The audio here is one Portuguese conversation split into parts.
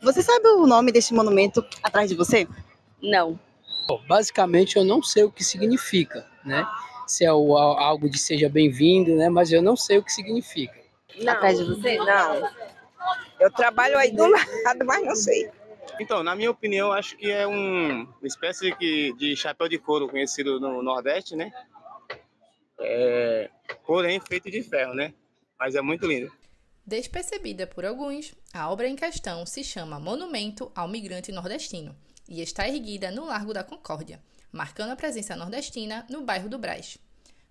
Você sabe o nome deste monumento atrás de você? Não. Bom, basicamente eu não sei o que significa, né? Se é algo de seja bem-vindo, né? Mas eu não sei o que significa. Atrás de você? Não. Eu trabalho aí do lado, mas não sei. Então, na minha opinião, acho que é uma espécie de chapéu de couro conhecido no Nordeste, né? Porém feito de ferro, né? Mas é muito lindo. Despercebida por alguns, a obra em questão se chama Monumento ao Migrante Nordestino e está erguida no Largo da Concórdia, marcando a presença nordestina no bairro do Brás.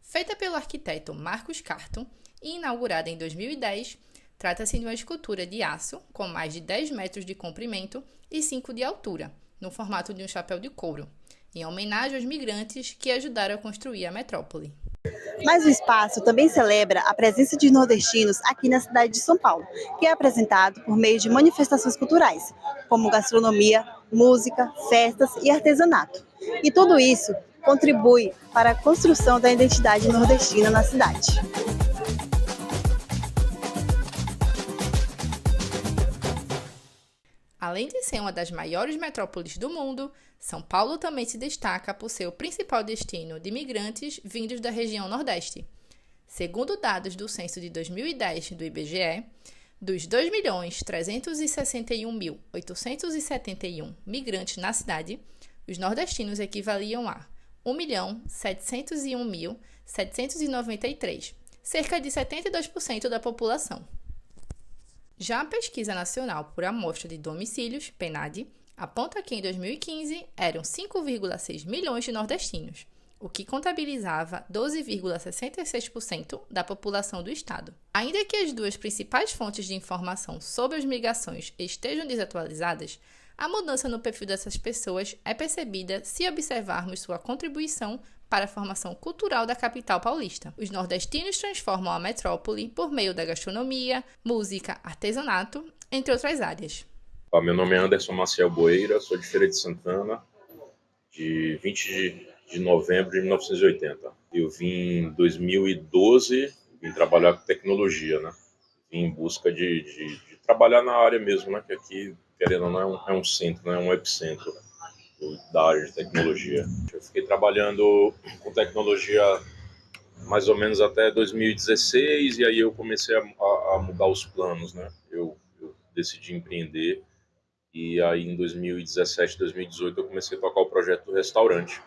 Feita pelo arquiteto Marcos Carton e inaugurada em 2010, trata-se de uma escultura de aço com mais de 10 metros de comprimento e 5 de altura, no formato de um chapéu de couro, em homenagem aos migrantes que ajudaram a construir a metrópole. Mas o espaço também celebra a presença de nordestinos aqui na cidade de São Paulo, que é apresentado por meio de manifestações culturais, como gastronomia, música, festas e artesanato. E tudo isso contribui para a construção da identidade nordestina na cidade. Além de ser uma das maiores metrópoles do mundo, São Paulo também se destaca por ser o principal destino de imigrantes vindos da região Nordeste. Segundo dados do censo de 2010 do IBGE, dos 2.361.871 migrantes na cidade, os nordestinos equivaliam a 1.701.793, cerca de 72% da população. Já a Pesquisa Nacional por Amostra de Domicílios, PNAD, aponta que em 2015 eram 5,6 milhões de nordestinos, o que contabilizava 12,66% da população do estado. Ainda que as duas principais fontes de informação sobre as migrações estejam desatualizadas, a mudança no perfil dessas pessoas é percebida se observarmos sua contribuição para a formação cultural da capital paulista. Os nordestinos transformam a metrópole por meio da gastronomia, música, artesanato, entre outras áreas. Meu nome é Anderson Maciel Boeira, sou de Feira de Santana, de 20 de novembro de 1980. Eu vim em 2012, vim trabalhar com tecnologia, né? Vim em busca de trabalhar na área mesmo, né? Que aqui, querendo ou não, é um centro, né? Um epicentro da área de tecnologia. Eu fiquei trabalhando com tecnologia mais ou menos até 2016 e aí eu comecei a mudar os planos, né? Eu decidi empreender e aí em 2017, 2018 eu comecei a tocar o projeto do restaurante.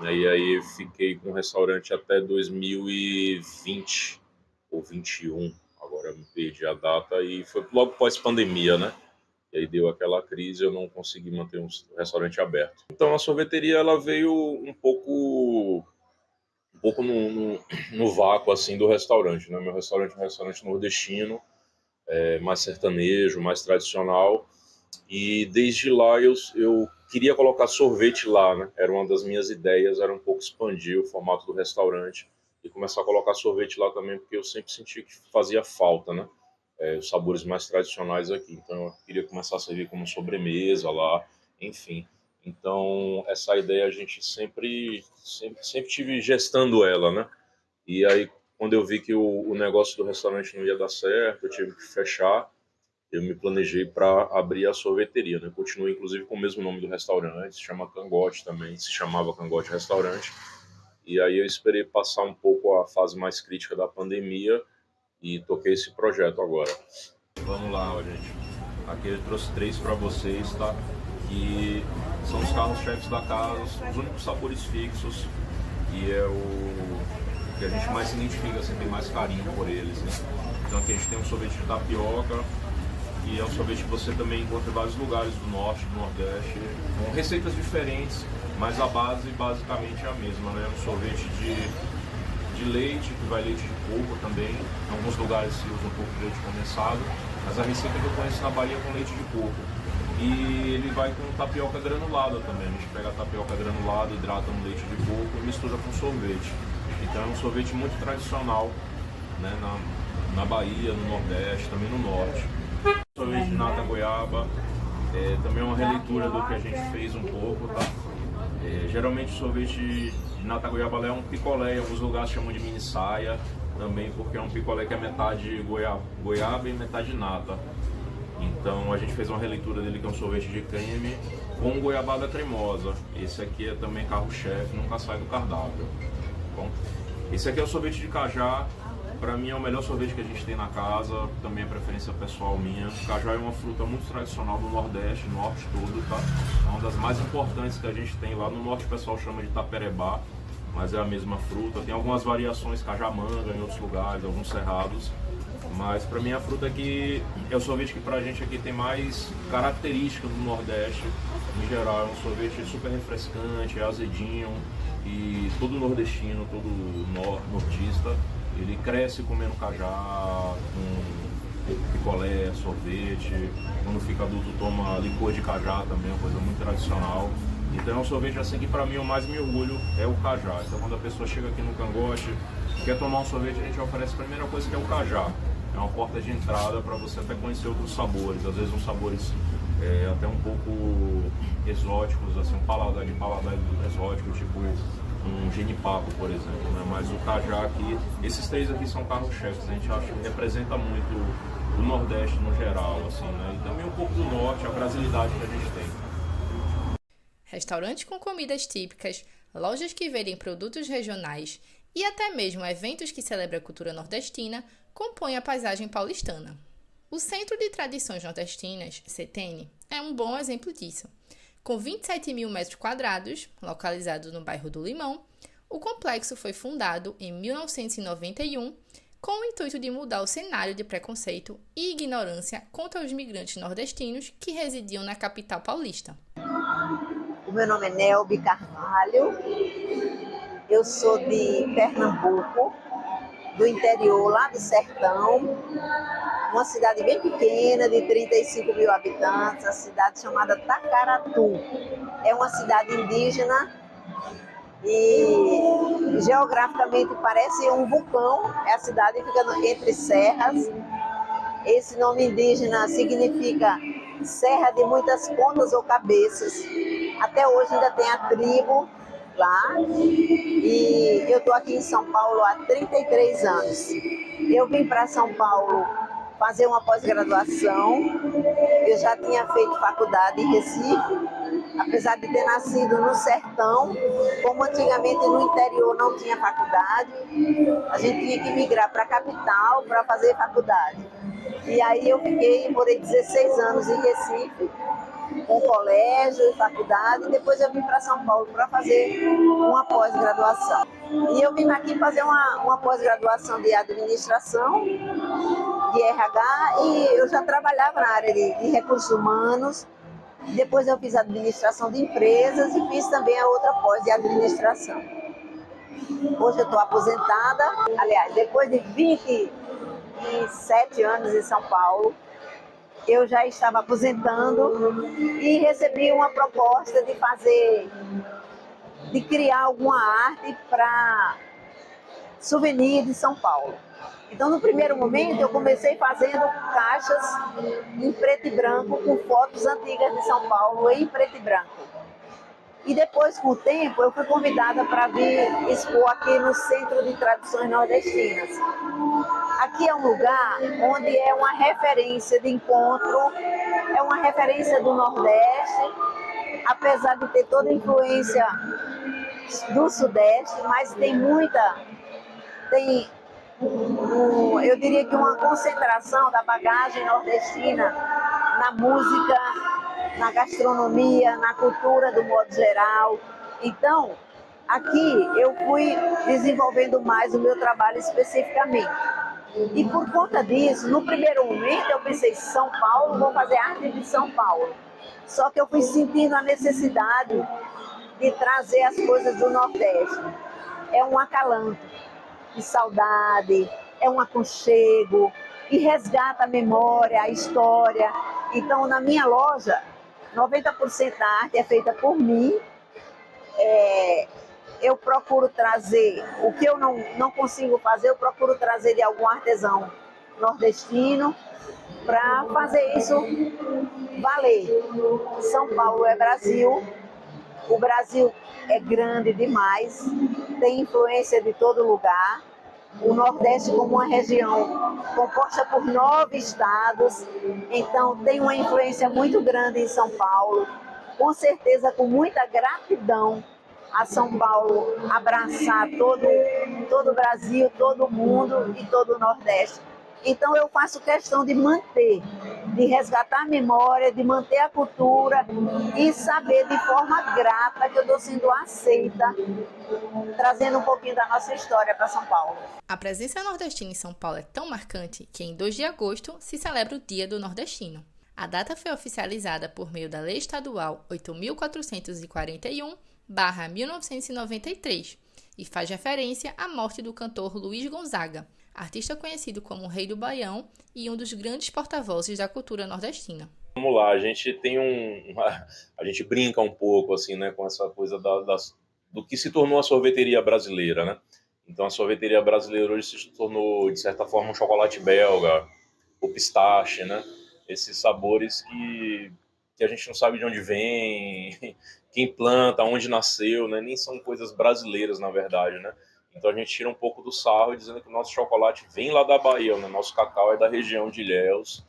E aí fiquei com o restaurante até 2020 ou 21, agora me perdi a data, e foi logo pós-pandemia, né? E aí deu aquela crise, eu não consegui manter um restaurante aberto. Então a sorveteria ela veio um pouco no vácuo assim do restaurante, né? Meu restaurante é um restaurante nordestino, mais sertanejo, mais tradicional. E desde lá eu queria colocar sorvete lá, né? Era uma das minhas ideias, era um pouco expandir o formato do restaurante e começar a colocar sorvete lá também, porque eu sempre senti que fazia falta, né? Os sabores mais tradicionais aqui. Então eu queria começar a servir como sobremesa lá, enfim. Então essa ideia a gente sempre tive gestando ela, né? E aí quando eu vi que o negócio do restaurante não ia dar certo, eu tive que fechar. Eu me planejei para abrir a sorveteria, né? Continua inclusive com o mesmo nome do restaurante, se chama Cangote também, se chamava Cangote Restaurante. E aí eu esperei passar um pouco a fase mais crítica da pandemia e toquei esse projeto agora. Vamos lá, gente. Aqui eu trouxe 3 para vocês, tá? Que são os carros-chefes da casa, os únicos sabores fixos e é o que a gente mais se identifica, assim, tem mais carinho por eles, né? Então aqui a gente tem um sorvete de tapioca, e é um sorvete que você também encontra em vários lugares do norte, do nordeste, com receitas diferentes, mas a base basicamente é a mesma, né? Um sorvete de leite, que vai leite de coco também, em alguns lugares se usa um pouco de leite condensado, mas a receita que eu conheço na Bahia é com leite de coco. E ele vai com tapioca granulada também, a gente pega a tapioca granulada, hidrata no leite de coco e mistura com sorvete. Então é um sorvete muito tradicional, né? Na Bahia, no Nordeste, também no Norte. Sorvete de nata goiaba, também é uma releitura do que a gente fez um pouco, tá? Geralmente o sorvete de nata goiaba é um picolé, em alguns lugares chamam de mini saia, também porque é um picolé que é metade goiaba e metade nata. Então a gente fez uma releitura dele, que é um sorvete de creme com goiabada cremosa. Esse aqui é também carro-chefe, nunca sai do cardápio. Bom, esse aqui é o sorvete de cajá. Para mim é o melhor sorvete que a gente tem na casa, também é preferência pessoal minha. O cajá é uma fruta muito tradicional do Nordeste, Norte todo, tá? É uma das mais importantes que a gente tem lá no Norte, o pessoal chama de taperebá, mas é a mesma fruta. Tem algumas variações, cajamanga em outros lugares, alguns cerrados. Mas para mim a fruta aqui é o sorvete que pra gente aqui tem mais característica do Nordeste. Em geral é um sorvete super refrescante, é azedinho, e todo nordestino, todo nortista, ele cresce comendo cajá, com picolé, sorvete. Quando fica adulto toma licor de cajá também, uma coisa muito tradicional. Então é um sorvete assim que para mim o mais me orgulho é o cajá. Então quando a pessoa chega aqui no Cangote, quer tomar um sorvete, a gente oferece a primeira coisa que é o cajá. É uma porta de entrada para você até conhecer outros sabores, às vezes uns sabores até um pouco exóticos, assim, um paladar exótico, tipo um genipapo, por exemplo, né? Mas o cajá aqui, esses três aqui são carro-chefes, a gente acha que representa muito o Nordeste no geral, assim, né? E também um pouco do Norte, a brasilidade que a gente tem. Restaurantes com comidas típicas, lojas que vendem produtos regionais e até mesmo eventos que celebram a cultura nordestina compõem a paisagem paulistana. O Centro de Tradições Nordestinas, CTN, é um bom exemplo disso. Com 27 mil metros quadrados, localizado no bairro do Limão, o complexo foi fundado em 1991 com o intuito de mudar o cenário de preconceito e ignorância contra os migrantes nordestinos que residiam na capital paulista. O meu nome é Nelby Carvalho, eu sou de Pernambuco, do interior, lá do sertão, uma cidade bem pequena, de 35 mil habitantes, a cidade chamada Tacaratu. É uma cidade indígena e geograficamente parece um vulcão, a cidade fica entre serras. Esse nome indígena significa serra de muitas pontas ou cabeças. Até hoje ainda tem a tribo lá, e eu estou aqui em São Paulo há 33 anos. Eu vim para São Paulo fazer uma pós-graduação, eu já tinha feito faculdade em Recife, apesar de ter nascido no sertão, como antigamente no interior não tinha faculdade, a gente tinha que migrar para a capital para fazer faculdade. E aí eu morei 16 anos em Recife, com colégio e faculdade, e depois eu vim para São Paulo para fazer uma pós-graduação. E eu vim aqui fazer uma pós-graduação de administração, de RH, e eu já trabalhava na área de recursos humanos. Depois eu fiz administração de empresas e fiz também a outra pós de administração. Hoje eu estou aposentada, aliás, depois de 27 anos em São Paulo, eu já estava aposentando e recebi uma proposta de criar alguma arte para souvenir de São Paulo. Então, no primeiro momento, eu comecei fazendo caixas em preto e branco, com fotos antigas de São Paulo em preto e branco. E depois, com o tempo, eu fui convidada para vir expor aqui no Centro de Tradições Nordestinas. Aqui é um lugar onde é uma referência de encontro, é uma referência do Nordeste, apesar de ter toda a influência do Sudeste, mas eu diria que uma concentração da bagagem nordestina na música, na gastronomia, na cultura do modo geral. Então, aqui eu fui desenvolvendo mais o meu trabalho especificamente. E por conta disso, no primeiro momento eu pensei, São Paulo, vou fazer arte de São Paulo. Só que eu fui sentindo a necessidade de trazer as coisas do Nordeste. É um acalanto de saudade, é um aconchego, e resgata a memória, a história. Então, na minha loja, 90% da arte é feita por mim. Eu procuro trazer o que eu não consigo fazer, eu procuro trazer de algum artesão nordestino para fazer isso valer. São Paulo é Brasil, o Brasil é grande demais, tem influência de todo lugar, o Nordeste como uma região composta por 9 estados, então tem uma influência muito grande em São Paulo, com certeza com muita gratidão a São Paulo abraçar todo o Brasil, todo o mundo e todo o Nordeste. Então eu faço questão de manter, de resgatar a memória, de manter a cultura e saber de forma grata que eu estou sendo aceita, trazendo um pouquinho da nossa história para São Paulo. A presença nordestina em São Paulo é tão marcante que em 2 de agosto se celebra o Dia do Nordestino. A data foi oficializada por meio da Lei Estadual 8.441/1993 e faz referência à morte do cantor Luiz Gonzaga, artista conhecido como o Rei do Baião e um dos grandes porta-vozes da cultura nordestina. Vamos lá, a gente tem a gente brinca um pouco assim, né, com essa coisa do que se tornou a sorveteria brasileira, né? Então a sorveteria brasileira hoje se tornou, de certa forma, um chocolate belga, o pistache, né? Esses sabores que a gente não sabe de onde vem, quem planta, onde nasceu, né? Nem são coisas brasileiras, na verdade, né? Então a gente tira um pouco do sarro dizendo que o nosso chocolate vem lá da Bahia, né? Nosso cacau é da região de Ilhéus.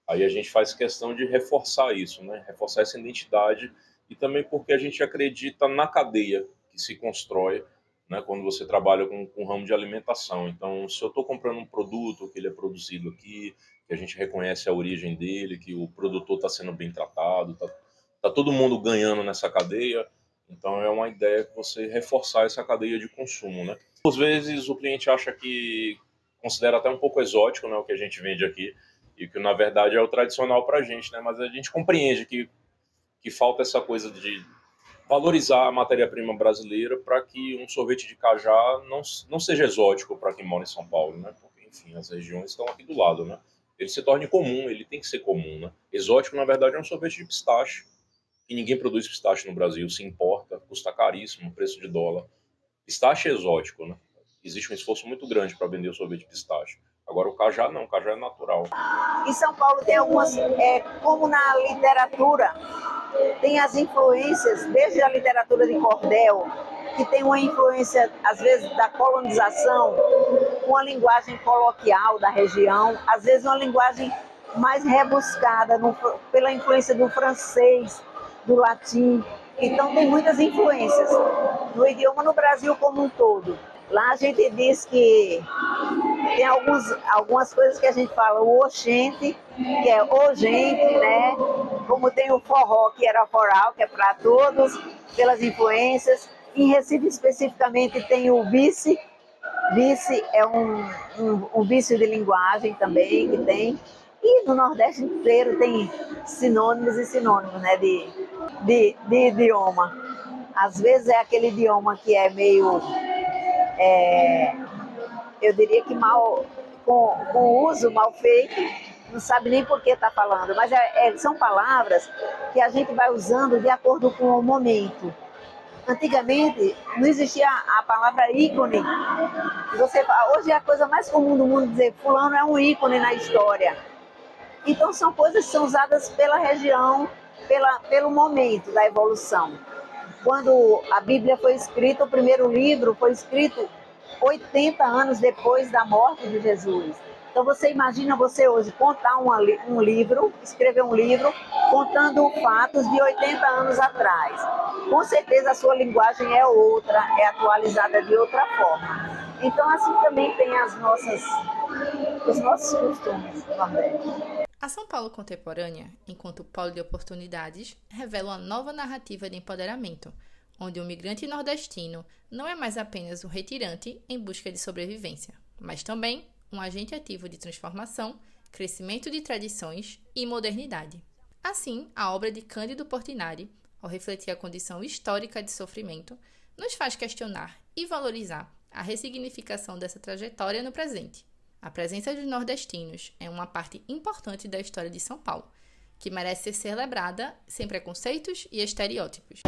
Aí a gente faz questão de reforçar isso, né? Reforçar essa identidade e também porque a gente acredita na cadeia que se constrói, né? Quando você trabalha com o ramo de alimentação. Então, se eu estou comprando um produto que ele é produzido aqui, que a gente reconhece a origem dele, que o produtor está sendo bem tratado, tá todo mundo ganhando nessa cadeia. Então é uma ideia que você reforçar essa cadeia de consumo, né? Às vezes o cliente acha que considera até um pouco exótico, né, o que a gente vende aqui, e que na verdade é o tradicional para a gente, né? Mas a gente compreende que falta essa coisa de valorizar a matéria-prima brasileira para que um sorvete de cajá não seja exótico para quem mora em São Paulo, né? Porque, enfim, as regiões estão aqui do lado, né? Ele se torne comum, ele tem que ser comum, né? Exótico, na verdade, é um sorvete de pistache. E ninguém produz pistache no Brasil, se importa, custa caríssimo, preço de dólar. Pistache é exótico, né? Existe um esforço muito grande para vender o sorvete de pistache. Agora o cajá não, o cajá é natural. Em São Paulo tem algumas, como na literatura, tem as influências, desde a literatura de cordel, que tem uma influência, às vezes, da colonização, uma linguagem coloquial da região, às vezes uma linguagem mais rebuscada pela influência do francês, do latim. Então tem muitas influências no idioma no Brasil como um todo. Lá a gente diz que tem algumas coisas que a gente fala, o oxente, que é o gente, né? Como tem o forró, que era foral, que é para todos, pelas influências. Em Recife especificamente tem o vice. Vice é um vício de linguagem também que tem. E no Nordeste inteiro tem sinônimos e sinônimos, né, de idioma. Às vezes é aquele idioma que é meio, eu diria que mal, com uso mal feito, não sabe nem por que está falando, mas são palavras que a gente vai usando de acordo com o momento. Antigamente não existia a palavra ícone. Hoje é a coisa mais comum do mundo dizer fulano é um ícone na história. Então são coisas que são usadas pela região, pelo momento da evolução. Quando a Bíblia foi escrita, o primeiro livro foi escrito 80 anos depois da morte de Jesus. Então você imagina você hoje contar um livro, escrever um livro, contando fatos de 80 anos atrás. Com certeza a sua linguagem é outra, é atualizada de outra forma. Então assim também tem os nossos costumes no Nordeste. A São Paulo contemporânea, enquanto polo de oportunidades, revela uma nova narrativa de empoderamento, onde o migrante nordestino não é mais apenas um retirante em busca de sobrevivência, mas também um agente ativo de transformação, crescimento de tradições e modernidade. Assim, a obra de Cândido Portinari, ao refletir a condição histórica de sofrimento, nos faz questionar e valorizar a ressignificação dessa trajetória no presente. A presença dos nordestinos é uma parte importante da história de São Paulo, que merece ser celebrada sem preconceitos e estereótipos.